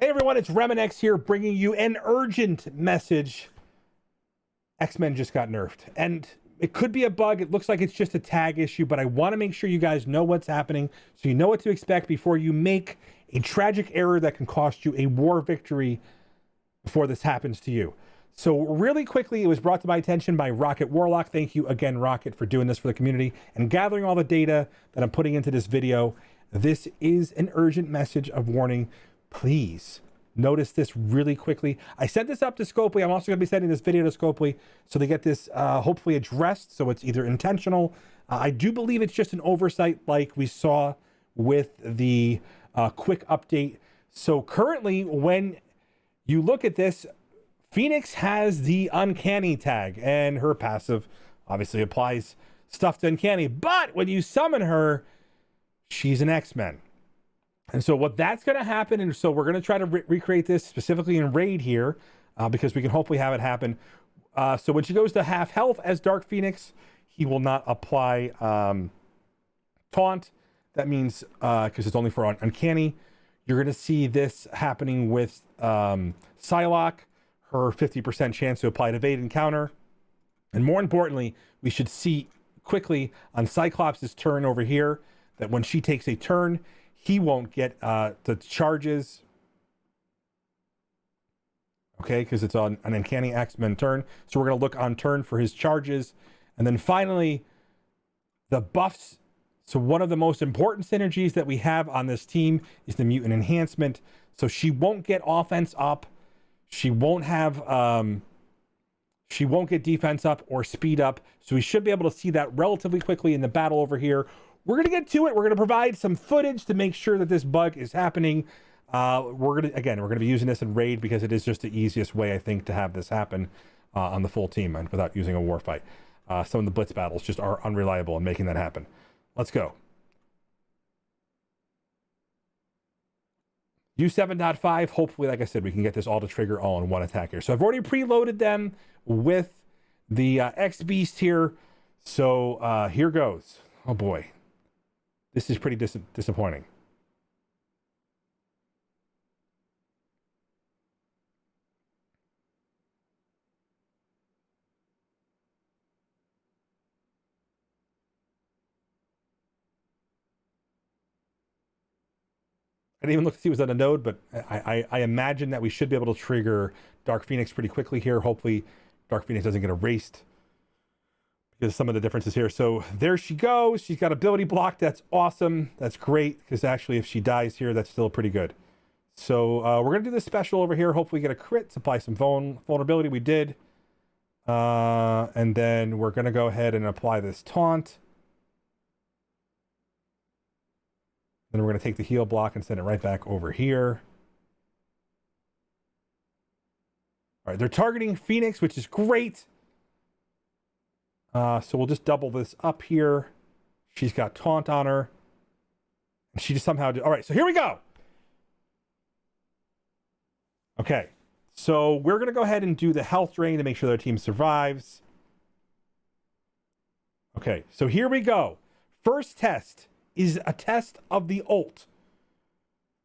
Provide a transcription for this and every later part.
Hey everyone, it's RemanX here bringing you an urgent message. X-Men just got nerfed, and it could be a bug. It looks like it's just a tag issue, but I want to make sure you guys know what's happening so you know what to expect before you make a tragic error that can cost you a war victory before this happens to you. So really quickly, it was brought to my attention by Rocket Warlock. Thank you again, Rocket, for doing this for the community and gathering all the data that I'm putting into this video. This is an urgent message of warning. Please notice this really quickly. I sent this up to Scopely. I'm also going to be sending this video to Scopely so they get this hopefully addressed, so it's either intentional. I do believe it's just an oversight like we saw with the quick update. So currently, when you look at this, Phoenix has the Uncanny tag, and her passive obviously applies stuff to Uncanny. But when you summon her, she's an X-Men. And so what that's going to happen, and so we're going to try to recreate this specifically in Raid here, because we can hopefully have it happen. So when she goes to half health as Dark Phoenix, he will not apply Taunt. That means, because it's only for Uncanny, you're going to see this happening with Psylocke, her 50% chance to apply Evade and Counter. And more importantly, we should see quickly on Cyclops' turn over here, that when she takes a turn, he won't get the charges, okay, because it's on an Uncanny X-Men turn. So we're going to look on turn for his charges. And then finally, the buffs. So one of the most important synergies that we have on this team is the Mutant Enhancement. So she won't get offense up. She won't have, she won't get defense up or speed up. So we should be able to see that relatively quickly in the battle over here. We're going to get to it. We're going to provide some footage to make sure that this bug is happening. We're going to be using this in Raid because it is just the easiest way, I think, to have this happen on the full team and without using a war fight. Some of the blitz battles just are unreliable in making that happen. Let's go. U7.5, hopefully, like I said, we can get this all to trigger all in one attack here. So I've already preloaded them with the X-Beast here. So here goes. Oh boy. This is pretty disappointing. I didn't even look to see it was on a node, but I imagine that we should be able to trigger Dark Phoenix pretty quickly here. Hopefully, Dark Phoenix doesn't get erased because some of the differences here. So there she goes. She's got ability block. That's awesome. That's great, because actually if she dies here, that's still pretty good. So we're going to do this special over here. Hopefully get a crit, supply some vulnerability. We did. And then we're going to go ahead and apply this taunt. Then we're going to take the heal block and send it right back over here. All right, they're targeting Phoenix, which is great. So we'll just double this up here. She's got taunt on her. And she just somehow did. All right, so here we go. Okay, so we're going to go ahead and do the health drain to make sure their team survives. Okay, so here we go. First test is a test of the ult.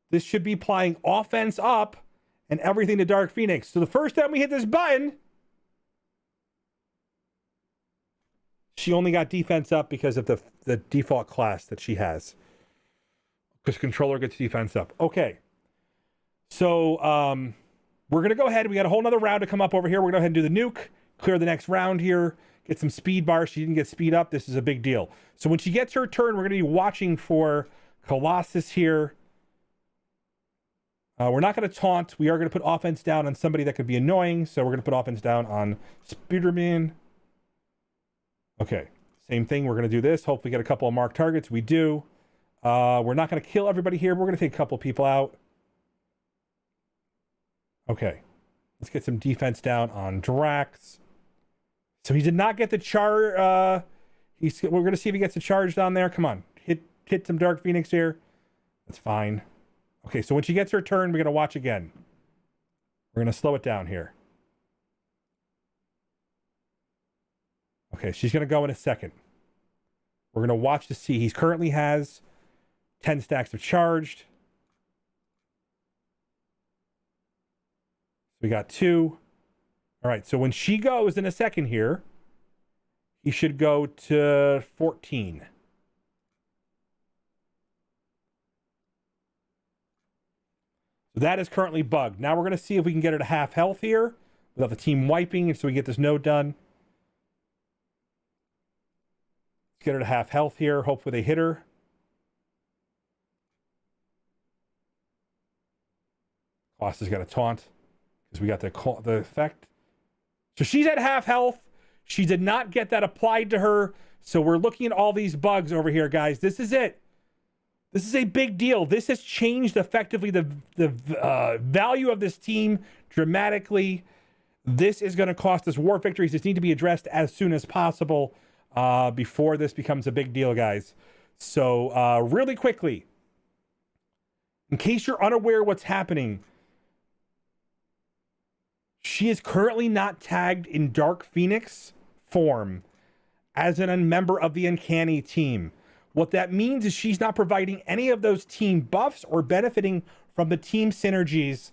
This should be applying offense up and everything to Dark Phoenix. So the first time we hit this button, she only got defense up because of the default class that she has. Because controller gets defense up. Okay. So we're going to go ahead. We got a whole nother round to come up over here. We're going to go ahead and do the nuke. Clear the next round here. Get some speed bars. She didn't get speed up. This is a big deal. So when she gets her turn, we're going to be watching for Colossus here. We're not going to taunt. We are going to put offense down on somebody that could be annoying. So we're going to put offense down on Spider-Man. Okay, same thing. We're going to do this. Hopefully get a couple of marked targets. We do. We're not going to kill everybody here. We're going to take a couple people out. Okay, let's get some defense down on Drax. So he did not get the charge. We're going to see if he gets a charge down there. Come on, hit some Dark Phoenix here. That's fine. Okay, so when she gets her turn, we're going to watch again. We're going to slow it down here. Okay, she's going to go in a second. We're going to watch to see. He currently has 10 stacks of charged. we got 2. All right, so when she goes in a second here, he should go to 14. So that is currently bugged. Now we're going to see if we can get her to half health here without the team wiping, so we get this node done. Let's get her to half health here. Hopefully they hit her. Colossus has got a taunt because we got the effect. So she's at half health. She did not get that applied to her. So we're looking at all these bugs over here, guys. This is it. This is a big deal. This has changed effectively the value of this team dramatically. This is going to cost us war victories. This need to be addressed as soon as possible before this becomes a big deal, guys. So really quickly, in case you're unaware what's happening, she is currently not tagged in Dark Phoenix form as a member of the Uncanny team. What that means is she's not providing any of those team buffs or benefiting from the team synergies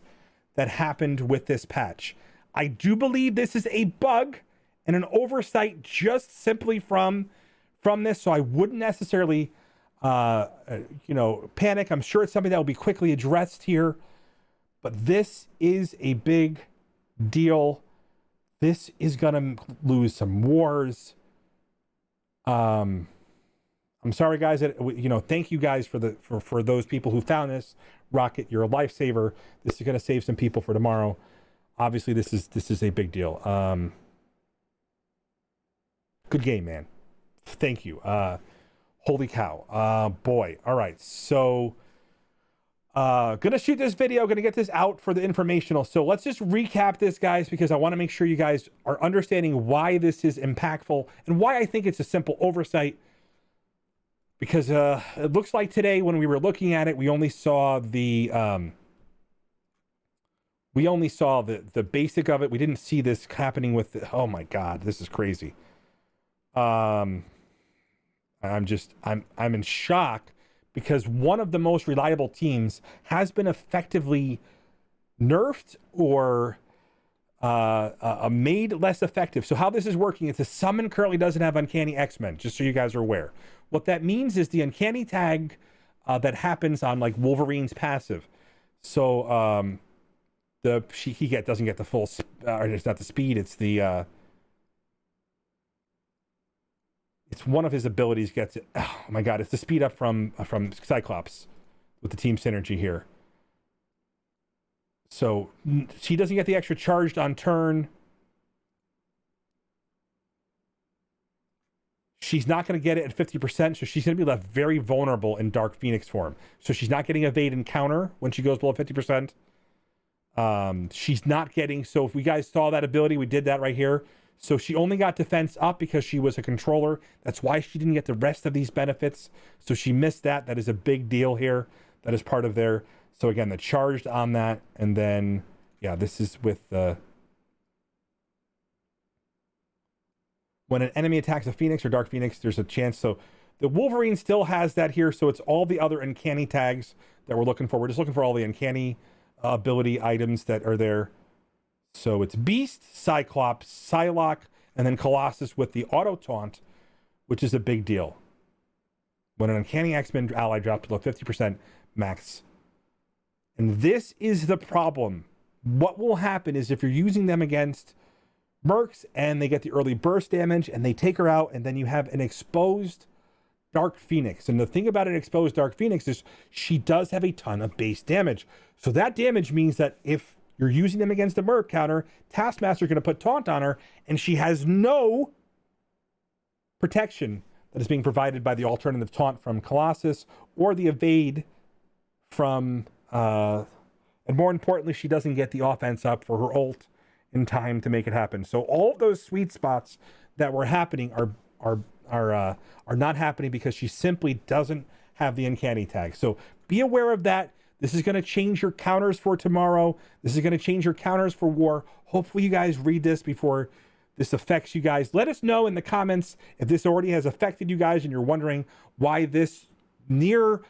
that happened with this patch. I do believe this is a bug and an oversight just simply from this, so I wouldn't necessarily panic. I'm sure it's something that will be quickly addressed here, but this is a big deal. This is gonna lose some wars. I'm sorry, guys. That thank you guys for those people who found this. Rocket, you're a lifesaver. This is gonna save some people for tomorrow. Obviously, this is a big deal. Good game, man. Thank you. Holy cow. Boy. All right. So gonna shoot this video, gonna get this out for the informational. So let's just recap this, guys, because I want to make sure you guys are understanding why this is impactful and why I think it's a simple oversight. Because it looks like today when we were looking at it, we only saw the basic of it. We didn't see this happening with oh my god, this is crazy. I'm in shock because one of the most reliable teams has been effectively nerfed or made less effective. So how this is working is the summon currently doesn't have Uncanny X-Men, just so you guys are aware. What that means is the Uncanny tag that happens on like Wolverine's passive. So he doesn't get the full, or it's not the speed, it's the it's one of his abilities gets it. Oh my god, it's the speed up from Cyclops with the team synergy here. So she doesn't get the extra charged on turn. She's not going to get it at 50%, so she's going to be left very vulnerable in Dark Phoenix form. So she's not getting evade and counter when she goes below 50%. She's not getting, so if we guys saw that ability, we did that right here. So she only got defense up because she was a controller. That's why she didn't get the rest of these benefits. So she missed that. That is a big deal here. That is part of their, so again, the charged on that. And then, yeah, this is with the, when an enemy attacks a Phoenix or Dark Phoenix, there's a chance. So the Wolverine still has that here. So it's all the other Uncanny tags that we're looking for. We're just looking for all the Uncanny ability items that are there. So it's Beast, Cyclops, Psylocke, and then Colossus with the auto taunt, which is a big deal. When an Uncanny X-Men ally drops below 50% max. And this is the problem. What will happen is if you're using them against Mercs and they get the early burst damage and they take her out, and then you have an exposed Dark Phoenix. And the thing about an exposed Dark Phoenix is she does have a ton of base damage. So that damage means that if you're using them against the Merc counter, Taskmaster's going to put taunt on her, and she has no protection that is being provided by the alternative taunt from Colossus or the evade from, and more importantly, she doesn't get the offense up for her ult in time to make it happen. So all of those sweet spots that were happening are not happening because she simply doesn't have the Uncanny tag. So be aware of that. This is going to change your counters for tomorrow. This is going to change your counters for war. Hopefully you guys read this before this affects you guys. Let us know in the comments if this already has affected you guys and you're wondering why this near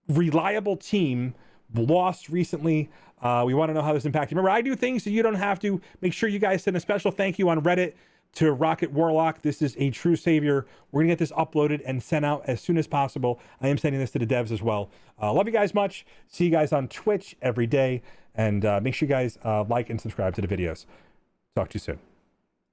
reliable team lost recently. We want to know how this impacted. Remember, I do things so you don't have to. Make sure you guys send a special thank you on Reddit to Rocket Warlock. This is a true savior. We're gonna get this uploaded and sent out as soon as possible. I am sending this to the devs as well. Love you guys much. See you guys on Twitch every day, and make sure you guys like and subscribe to the videos. Talk to you soon.